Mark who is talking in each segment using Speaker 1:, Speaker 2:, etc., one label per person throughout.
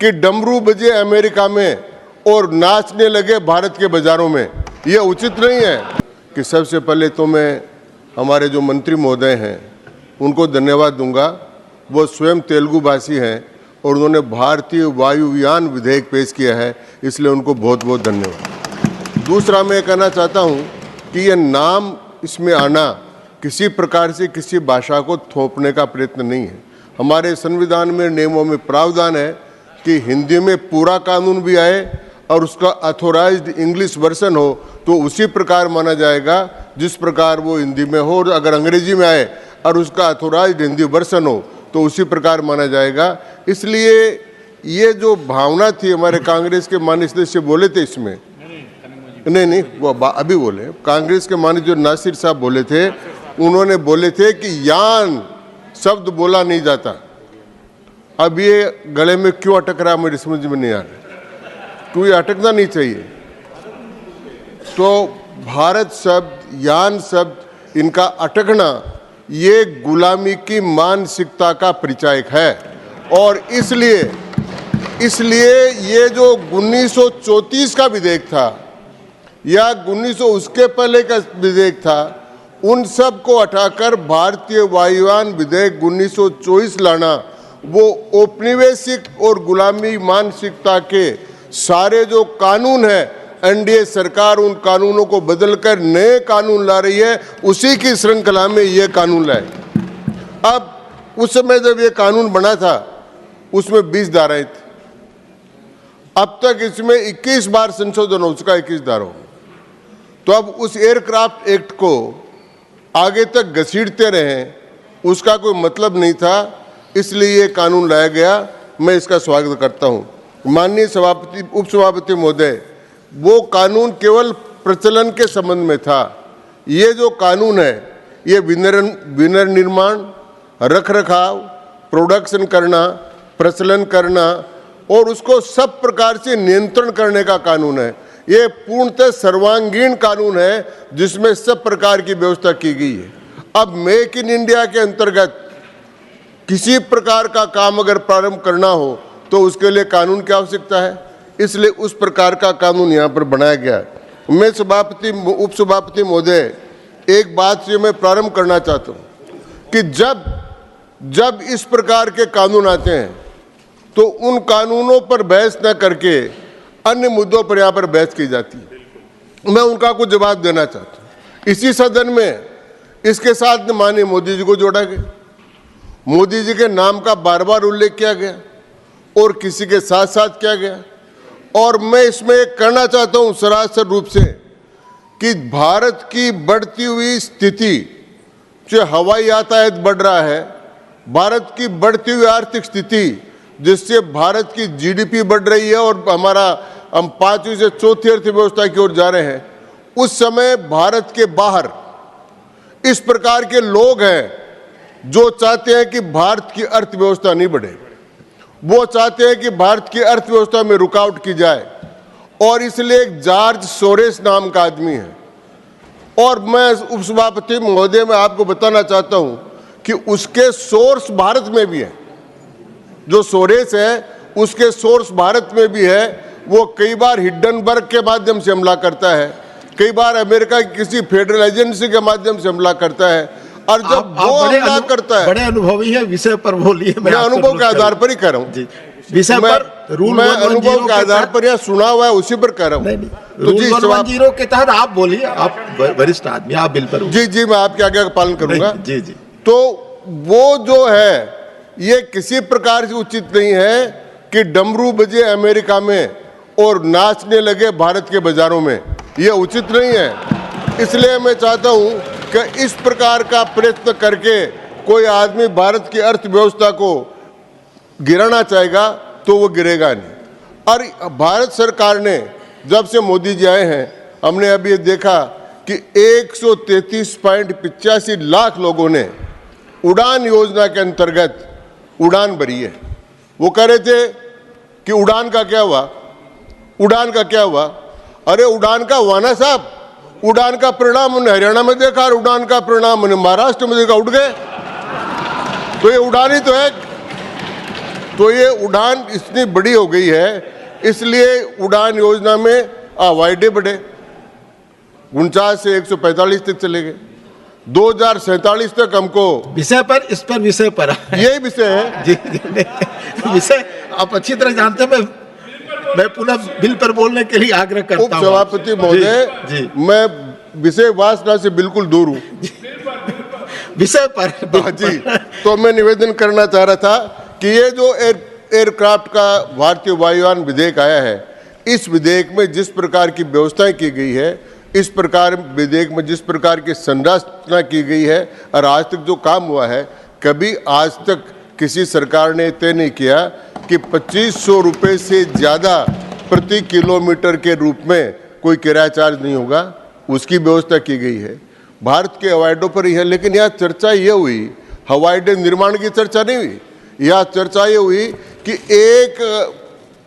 Speaker 1: कि डमरू बजे अमेरिका में और नाचने लगे भारत के बाजारों में। ये उचित नहीं है। कि सबसे पहले तो मैं हमारे जो मंत्री महोदय हैं उनको धन्यवाद दूंगा। वो स्वयं तेलुगु भाषी हैं और उन्होंने भारतीय वायुयान विधेयक पेश किया है, इसलिए उनको बहुत बहुत धन्यवाद। दूसरा मैं कहना चाहता हूं कि ये नाम इसमें आना किसी प्रकार से किसी भाषा को थोपने का प्रयत्न नहीं है। हमारे संविधान में नियमों में प्रावधान है कि हिंदी में पूरा कानून भी आए और उसका अथोराइज्ड इंग्लिश वर्जन हो तो उसी प्रकार माना जाएगा जिस प्रकार वो हिंदी में हो, और अगर अंग्रेजी में आए और उसका अथोराइज्ड हिंदी वर्जन हो तो उसी प्रकार माना जाएगा। इसलिए ये जो भावना थी, हमारे कांग्रेस के माननीय सदस्य बोले थे इसमें, नहीं वो अभी बोले, कांग्रेस के माननीय जो नासिर साहब बोले थे, उन्होंने बोले थे कि यान शब्द बोला नहीं जाता। अब ये गले में क्यों अटक रहा मेरी समझ में नहीं आ रहा, क्यों ये अटकना नहीं चाहिए। तो भारत शब्द, यान शब्द, इनका अटकना ये गुलामी की मानसिकता का परिचायक है। और इसलिए ये जो 1934 का विधेयक था या 1900 उसके पहले का विधेयक था, उन सब को हटाकर भारतीय वायुयान विधेयक 1924 लाना, वो औपनिवेशिक और गुलामी मानसिकता के सारे जो कानून है, एनडीए सरकार उन कानूनों को बदलकर नए कानून ला रही है, उसी की श्रृंखला में ये कानून लाए। अब उस समय जब ये कानून बना था उसमें 20 धाराएं थी। अब तक इसमें 21 बार संशोधन हो चुका, 21 धाराओं। तो अब उस एयरक्राफ्ट एक्ट को आगे तक घसीटते रहे, उसका कोई मतलब नहीं था, इसलिए ये कानून लाया गया। मैं इसका स्वागत करता हूं। माननीय सभापति, उपसभापति महोदय, वो कानून केवल प्रचलन के संबंध में था। ये जो कानून है ये विनिर्माण, रखरखाव, प्रोडक्शन करना, प्रचलन करना और उसको सब प्रकार से नियंत्रण करने का कानून है। ये पूर्णतः सर्वांगीण कानून है जिसमें सब प्रकार की व्यवस्था की गई है। अब मेक इन इंडिया के अंतर्गत किसी प्रकार का काम अगर प्रारंभ करना हो तो उसके लिए कानून की आवश्यकता है, इसलिए उस प्रकार का कानून यहाँ पर बनाया गया है। मैं सभापति, उपसभापति महोदय, एक बात से मैं प्रारंभ करना चाहता हूँ कि जब इस प्रकार के कानून आते हैं तो उन कानूनों पर बहस न करके अन्य मुद्दों पर यहाँ पर बहस की जाती है। मैं उनका कुछ जवाब देना चाहता हूँ। इसी सदन में इसके साथ माननीय मोदी जी को जोड़ा गया, मोदी जी के नाम का बार बार उल्लेख किया गया और किसी के साथ साथ किया गया। और मैं इसमें एक कहना चाहता हूँ सरासर रूप से कि भारत की बढ़ती हुई स्थिति, जो हवाई यातायात बढ़ रहा है, भारत की बढ़ती हुई आर्थिक स्थिति जिससे भारत की जीडीपी बढ़ रही है और हम 5वीं से 4थी अर्थव्यवस्था की ओर जा रहे हैं, उस समय भारत के बाहर इस प्रकार के लोग हैं जो चाहते हैं कि भारत की अर्थव्यवस्था नहीं बढ़े। वो चाहते हैं कि भारत की अर्थव्यवस्था में रुकावट की जाए और इसलिए एक जॉर्ज सोरेस नाम का आदमी है। और मैं उपसभापति महोदय में आपको बताना चाहता हूं कि उसके सोर्स भारत में भी है। जो सोरेस है उसके सोर्स भारत में भी है। वो कई बार हिंडनबर्ग के माध्यम से हमला करता है, कई बार अमेरिका की किसी फेडरल एजेंसी के माध्यम से हमला करता है। और जब वो हमला करता है,
Speaker 2: बड़े अनुभवी है, विषय पर बोलिए।
Speaker 1: मैं अनुभव के आधार पर ही कह रहा हूँ,
Speaker 2: विषय पर रूल
Speaker 1: मैं अनुभव के आधार पर या सुना हुआ है उसी पर कह रहा हूँ।
Speaker 2: तो जी 110 के तहत आप बोलिए, आप वरिष्ठ आदमी, आप बिल पर।
Speaker 1: जी मैं आपके आज्ञा का पालन करूंगा।
Speaker 2: जी।
Speaker 1: तो वो जो है ये किसी प्रकार से उचित नहीं है कि डमरू बजे अमेरिका में और नाचने लगे भारत के बाजारों में। ये उचित नहीं है। इसलिए मैं चाहता हूं कि इस प्रकार का प्रयत्न करके कोई आदमी भारत की अर्थव्यवस्था को गिराना चाहेगा तो वो गिरेगा नहीं। और भारत सरकार ने जब से मोदी जी आए हैं, हमने अभी ये देखा कि 133.85 लाख लोगों ने उड़ान योजना के अंतर्गत उड़ान भरी है। वो कह रहे थे कि उड़ान का क्या हुआ, उड़ान का क्या हुआ। अरे उड़ान का हुआ ना साहब, उड़ान का परिणाम हमने हरियाणा में देखा और उड़ान का परिणाम हमने महाराष्ट्र में देखा, उड़ गए। तो ये उड़ान ही तो है। तो ये उड़ान इतनी बड़ी हो गई है, इसलिए उड़ान योजना में वायदे बढ़े, 49 से 145 तक चले गए, 2047 तक हमको
Speaker 2: विषय पर, इस पर विषय पर
Speaker 1: यही विषय है
Speaker 2: जी विषय आप अच्छी तरह जानते हैं। मैं पुनः बिल पर बोलने के लिए आग्रह करता हूं।
Speaker 1: उपसभापति महोदय जी, मैं विषय वासना से बिल्कुल दूर हूं,
Speaker 2: विषय पर
Speaker 1: जी। तो मैं निवेदन करना चाह रहा था कि ये जो एयरक्राफ्ट का भारतीय वायुयान विधेयक आया है, इस विधेयक में जिस प्रकार की व्यवस्थाएं की गई है, इस प्रकार विधेयक में जिस प्रकार की संरचना की गई है और आज तक जो काम हुआ है, कभी आज तक किसी सरकार ने तय नहीं किया कि 2500 रुपये से ज़्यादा प्रति किलोमीटर के रूप में कोई किराया चार्ज नहीं होगा, उसकी व्यवस्था की गई है। भारत के हवाई अड्डों पर ही है, लेकिन यहाँ चर्चा ये हुई, हवाई अड्डे निर्माण की चर्चा नहीं हुई। यहाँ चर्चा ये हुई कि एक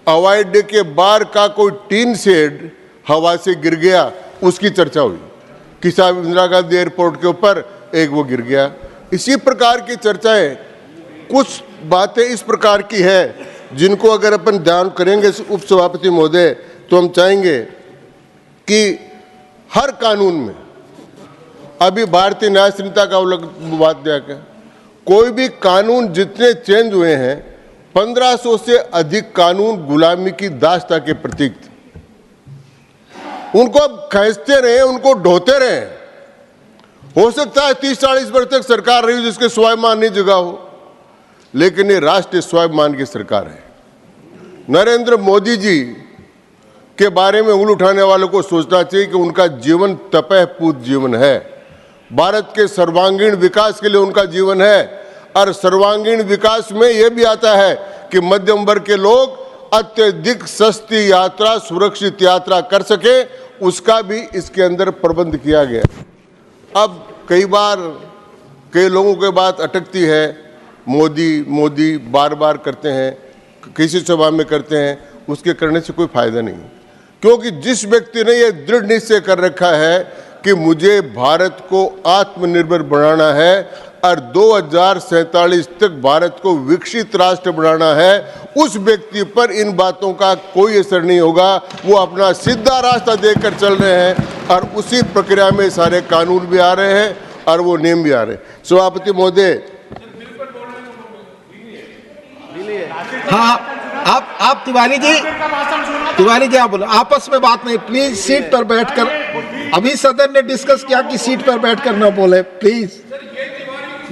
Speaker 1: हवाई अड्डे के बाहर का कोई टीन शेड हवा से गिर गया, उसकी चर्चा हुई कि साहब इंदिरा गांधी एयरपोर्ट के ऊपर एक वो गिर गया। इसी प्रकार की चर्चाएं, कुछ बातें इस प्रकार की है जिनको अगर अपन ध्यान करेंगे उपसभापति महोदय, तो हम चाहेंगे कि हर कानून में, अभी भारतीय न्याय संहिता का बात दिया गया, कोई भी कानून जितने चेंज हुए हैं, 1500 से अधिक कानून गुलामी की दास्ता के प्रतीक थे। उनको अब खींचते रहे, उनको ढोते रहे। हो सकता है 30-40 वर्ष तक सरकार रही जिसके स्वाभिमान नहीं जगा हो, लेकिन ये राष्ट्रीय स्वाभिमान की सरकार है। नरेंद्र मोदी जी के बारे में उंगली उठाने वालों को सोचना चाहिए कि उनका जीवन तपःपूत जीवन है, भारत के सर्वांगीण विकास के लिए उनका जीवन है। और सर्वांगीण विकास में यह भी आता है कि मध्यम वर्ग के लोग अत्यधिक सस्ती यात्रा, सुरक्षित यात्रा कर सके, उसका भी इसके अंदर प्रबंध किया गया। अब कई बार कई लोगों के बात अटकती है, मोदी मोदी बार बार करते हैं, किसी सभा में करते हैं, उसके करने से कोई फायदा नहीं, क्योंकि जिस व्यक्ति ने यह दृढ़ निश्चय कर रखा है कि मुझे भारत को आत्मनिर्भर बनाना है और 2047 तक भारत को विकसित राष्ट्र बनाना है, उस व्यक्ति पर इन बातों का कोई असर नहीं होगा। वो अपना सीधा रास्ता देकर चल रहे हैं और उसी प्रक्रिया में सारे कानून भी आ रहे हैं और वो नियम भी आ रहे हैं। सभापति महोदय,
Speaker 2: हाँ, आप तिवारी जी आप बोलो, आपस में बात नहीं, प्लीज सीट पर बैठकर। अभी सदन ने डिस्कस किया कि सीट पर बैठकर न बोले, प्लीज।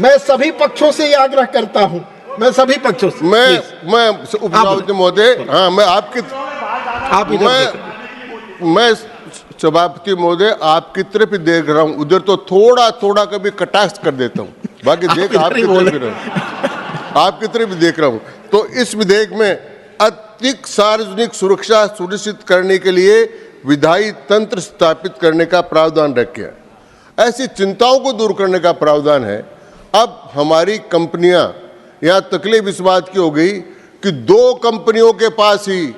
Speaker 2: मैं सभी पक्षों से ये आग्रह करता हूं, मैं सभी पक्षों से।
Speaker 1: मैं उपसभापति महोदय, हाँ, मैं सभापति महोदय आपकी तरफ ही देख रहा हूं, उधर तो थोड़ा थोड़ा कभी कटाक्ष कर देता हूं, बाकी देख आपकी तरफ ही देख रहा हूं। तो इस विधेयक में अधिक सार्वजनिक सुरक्षा सुनिश्चित करने के लिए विधायी तंत्र स्थापित करने का प्रावधान रखा है, ऐसी चिंताओं को दूर करने का प्रावधान है। अब हमारी कंपनियां यहाँ तकलीफ इस बात की हो गई कि 2 कंपनियों के पास ही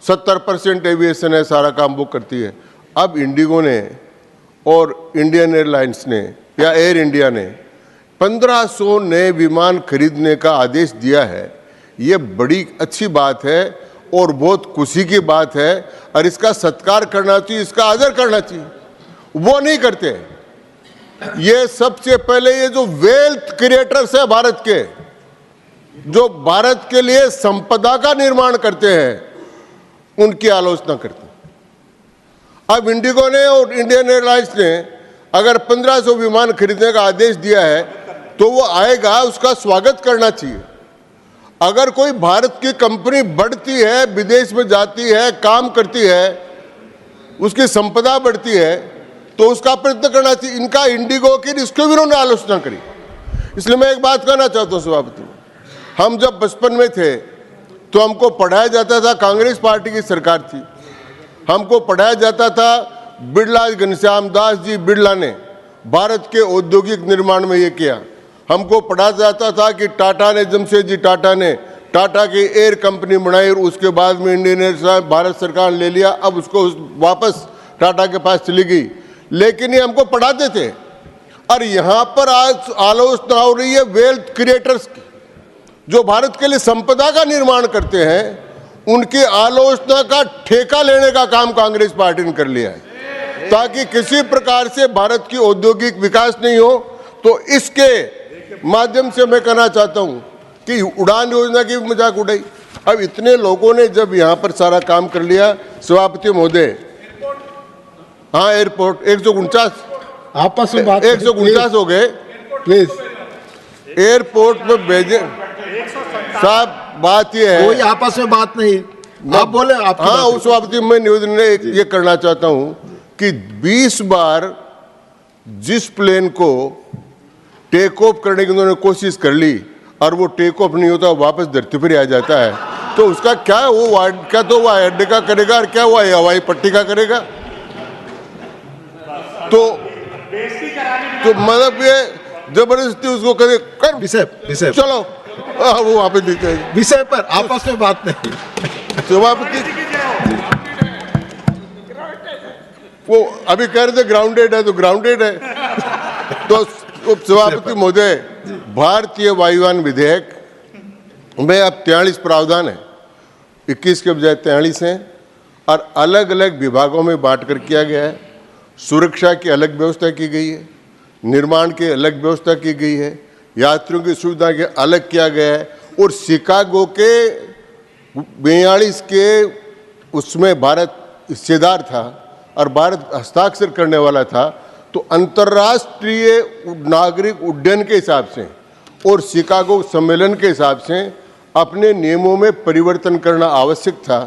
Speaker 1: 70% एविएशन है, सारा काम वो करती है। अब इंडिगो ने और इंडियन एयरलाइंस ने या एयर इंडिया ने 1500 नए विमान खरीदने का आदेश दिया है। ये बड़ी अच्छी बात है और बहुत खुशी की बात है और इसका सत्कार करना चाहिए, इसका आदर करना चाहिए। वो नहीं करते। ये सबसे पहले ये जो वेल्थ क्रिएटर्स है भारत के, जो भारत के लिए संपदा का निर्माण करते हैं, उनकी आलोचना करते हैं। अब इंडिगो ने और इंडियन एयरलाइंस ने अगर 1500 विमान खरीदने का आदेश दिया है तो वो आएगा, उसका स्वागत करना चाहिए। अगर कोई भारत की कंपनी बढ़ती है, विदेश में जाती है, काम करती है, उसकी संपदा बढ़ती है, तो उसका प्रयत्न करना चाहिए। इनका इंडिगो की इसको भी उन्होंने आलोचना करी। इसलिए मैं एक बात कहना चाहता हूँ सभापति, हम जब बचपन में थे तो हमको पढ़ाया जाता था, कांग्रेस पार्टी की सरकार थी, हमको पढ़ाया जाता था बिरला, घनश्याम दास जी बिरला ने भारत के औद्योगिक निर्माण में ये किया। हमको पढ़ाया जाता था कि टाटा ने, जमशेद जी टाटा ने टाटा की एयर कंपनी बनाई और उसके बाद में इंडियन एयरलाइंस भारत सरकार ने ले लिया, अब उसको वापस टाटा के पास चली गई। लेकिन ये हमको पढ़ाते थे। और यहाँ पर आज आलोचना हो रही है वेल्थ क्रिएटर्स की। जो भारत के लिए संपदा का निर्माण करते हैं, उनकी आलोचना का ठेका लेने का काम कांग्रेस पार्टी ने कर लिया है, ताकि किसी प्रकार से भारत की औद्योगिक विकास नहीं हो। तो इसके माध्यम से मैं कहना चाहता हूं कि उड़ान योजना की भी मजाक उड़ाई। अब इतने लोगों ने जब यहां पर सारा काम कर लिया, सभापति महोदय, हाँ एयरपोर्ट 149
Speaker 2: आपस में बात
Speaker 1: 149 हो गए,
Speaker 2: प्लीज।
Speaker 1: एयरपोर्ट में भेजे साहब। बात यह है,
Speaker 2: कोई आपस में बात नहीं, आप बोले आप।
Speaker 1: हाँ, उस सभापति मैं निवेदन ने ये करना चाहता हूं कि 20 बार जिस प्लेन को टेक ऑफ करने की उन्होंने कोशिश कर ली और वो टेक ऑफ नहीं होता, वापस धरती पर आ जाता है, तो उसका क्या क्या तो वो अड्डे का करेगा और क्या वो हवाई पट्टी का करेगा। तो मतलब ये जबरदस्ती उसको करे कर
Speaker 2: विषय
Speaker 1: चलो, वो वहां पे
Speaker 2: विषय पर आपस में बात नहीं।
Speaker 1: सभापति वो अभी कह रहे थे ग्राउंडेड है, तो ग्राउंडेड है। तो सभापति महोदय, भारतीय वायुयान विधेयक में अब 43 प्रावधान है, 21 के बजाय 43 हैं, और अलग अलग विभागों में बांट कर किया गया है। सुरक्षा की अलग व्यवस्था की गई है, निर्माण की अलग व्यवस्था की गई है, यात्रियों की सुविधा के अलग किया गया है, और शिकागो के 42 के उसमें भारत हिस्सेदार था और भारत हस्ताक्षर करने वाला था। तो अंतर्राष्ट्रीय नागरिक उड्डयन के हिसाब से और शिकागो सम्मेलन के हिसाब से अपने नियमों में परिवर्तन करना आवश्यक था,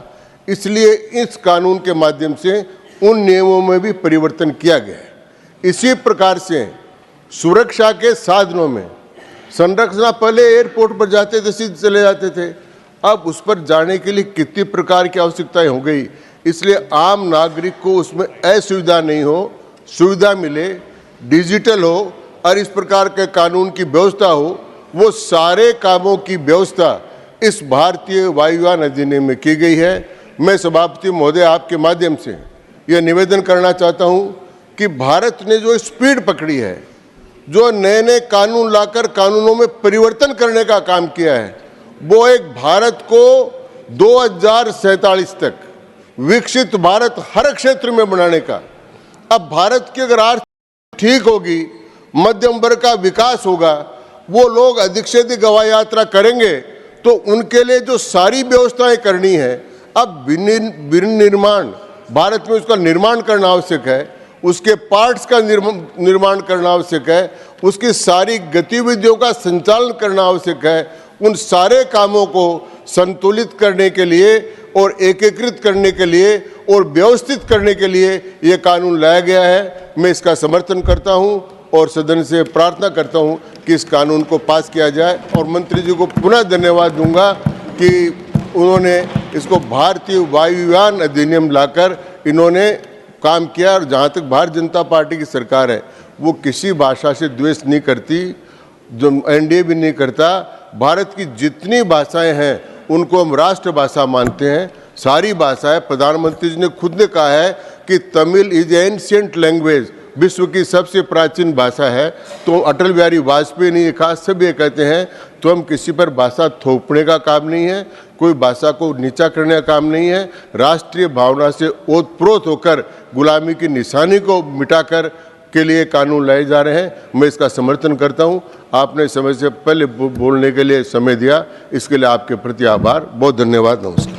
Speaker 1: इसलिए इस कानून के माध्यम से उन नियमों में भी परिवर्तन किया गया है। इसी प्रकार से सुरक्षा के साधनों में संरचना, पहले एयरपोर्ट पर जाते थे सीधे चले जाते थे, अब उस पर जाने के लिए कितनी प्रकार की आवश्यकताएं हो गई, इसलिए आम नागरिक को उसमें असुविधा नहीं हो, सुविधा मिले, डिजिटल हो और इस प्रकार के कानून की व्यवस्था हो। वो सारे कामों की व्यवस्था इस भारतीय वायुयान अधिनियम में की गई है। मैं सभापति महोदय आपके माध्यम से यह निवेदन करना चाहता हूं कि भारत ने जो स्पीड पकड़ी है, जो नए नए कानून लाकर कानूनों में परिवर्तन करने का काम किया है, वो एक भारत को 2047 तक विकसित भारत हर क्षेत्र में बनाने का। अब भारत की अगर आर्थिक ठीक होगी, मध्यम वर्ग का विकास होगा, वो लोग अधिक से अधिक हवाई यात्रा करेंगे, तो उनके लिए जो सारी व्यवस्थाएं करनी है, अब विनिर्माण भारत में उसका निर्माण करना आवश्यक है, उसके पार्ट्स का निर्माण करना आवश्यक है, उसकी सारी गतिविधियों का संचालन करना आवश्यक है। उन सारे कामों को संतुलित करने के लिए और एकीकृत करने के लिए और व्यवस्थित करने के लिए ये कानून लाया गया है। मैं इसका समर्थन करता हूं और सदन से प्रार्थना करता हूं कि इस कानून को पास किया जाए, और मंत्री जी को पुनः धन्यवाद दूंगा कि उन्होंने इसको भारतीय वायुयान अधिनियम लाकर इन्होंने काम किया। और जहाँ तक भारतीय जनता पार्टी की सरकार है, वो किसी भाषा से द्वेष नहीं करती, जो एनडीए भी नहीं करता। भारत की जितनी भाषाएं हैं उनको हम राष्ट्रभाषा मानते हैं, सारी भाषाएं। प्रधानमंत्री जी ने खुद ने कहा है कि तमिल इज एंशिएंट लैंग्वेज, विश्व की सबसे प्राचीन भाषा है। तो अटल बिहारी वाजपेयी ने कहा, सब ये कहते हैं। तो हम किसी पर भाषा थोपने का काम नहीं है, कोई भाषा को नीचा करने का काम नहीं है। राष्ट्रीय भावना से ओतप्रोत होकर गुलामी की निशानी को मिटाकर के लिए कानून लाए जा रहे हैं। मैं इसका समर्थन करता हूं। आपने समय से पहले बोलने के लिए समय दिया, इसके लिए आपके प्रति आभार, बहुत धन्यवाद, नमस्कार।